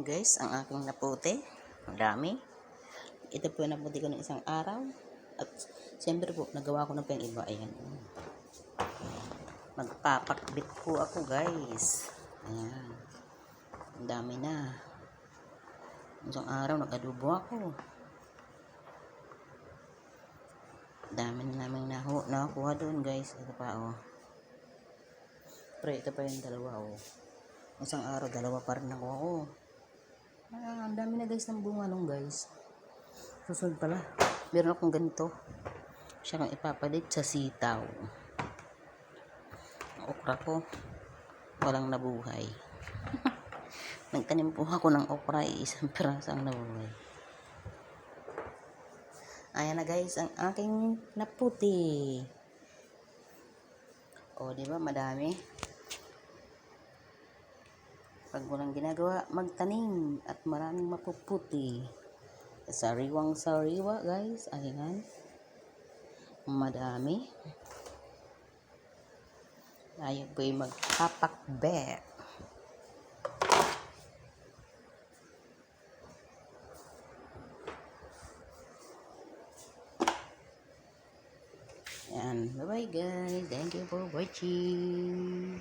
Ayan guys, ang aking naputi. Ang dami. Ito po yung naputi ko ng isang araw. At siyempre po, nagawa ko na po yung iba. Ayan. Magpapakbit po ako guys. Ayan. Ang dami na. Isang araw, nag-adobo ako. Dami na namin nakuha doon guys. Ito pa oh. Pero ito pa yung dalawa oh. Isang araw, dalawa pa rin nakuha ko. Ang dami na guys ng bunga nung guys. Susunod pala. Meron akong ganito. Siya kang ipapalit sa sitaw. Ang okra ko, walang nabuhay. Nagtanim po ako ng okra, isang piraso ang nabuhay. Ayan na guys, ang aking naputi. O, di ba madami? Pag walang ginagawa, magtanim at maraming mapuputi. Sariwang sariwa guys, ayan. Madami. Tayo po'y magpapakbet. Ayan, bye bye guys. Thank you for watching.